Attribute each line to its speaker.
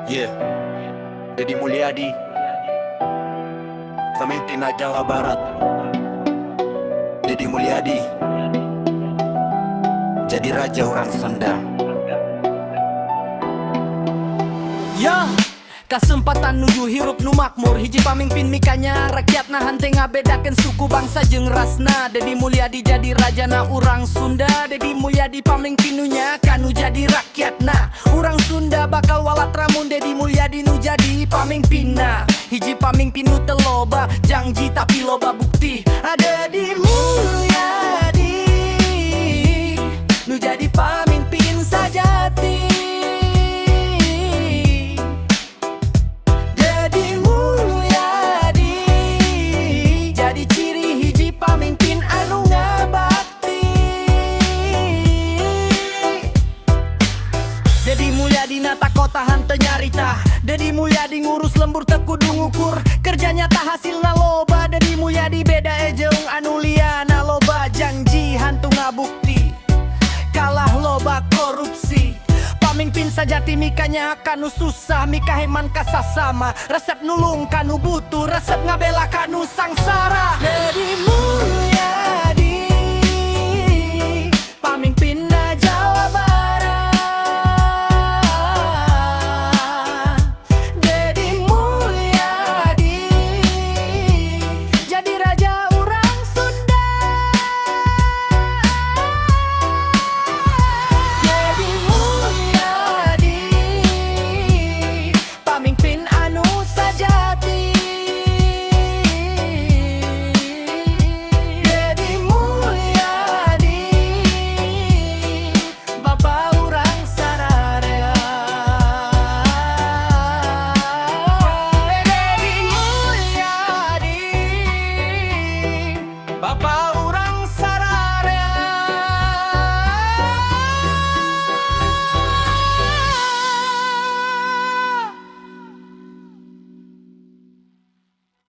Speaker 1: Yeah, Deddy Mulyadi, pemimpin Jawa Barat. Deddy Mulyadi jadi raja orang Sunda.
Speaker 2: Ya, kasempatan nuju hirup nu makmur. Hiji pamimpin mikanya rakyat na hante ngabedakeun suku bangsa jeung rasna. Deddy Mulyadi jadi rajana urang Sunda. Deddy Mulyadi pamimpin nunya kanu jadi rakyatna. Urang Sunda bakal walat ramun Deddy Mulyadi nu jadi pamimpinna. Hiji pamimpin nu teu loba janji tapi loba bukti. Deddy Mulyadi nu jadi pamimpin sajati. Deddy Mulyadi nata kota hante nyarita. Deddy Mulyadi ngurus lembur teu kudu ngukur. Kerjanya tak hasilna loba. Deddy Mulyadi beda jeung anu liana. Loba janji hantu ngabukti, kalah loba korupsi. Pamimpin sajati mikanya kanu susah, mika heman kasasama. Resep nulung kanu butuh, resep ngabela kanu sangsara. Deddy Mulyadi pamimpin Jawa Barat. Deddy Mulyadi jadi raja urang Sunda. Deddy Mulyadi pamimpin anu sajati. Deddy Mulyadi Bapak urang sararea. Deddy Mulyadi Bapak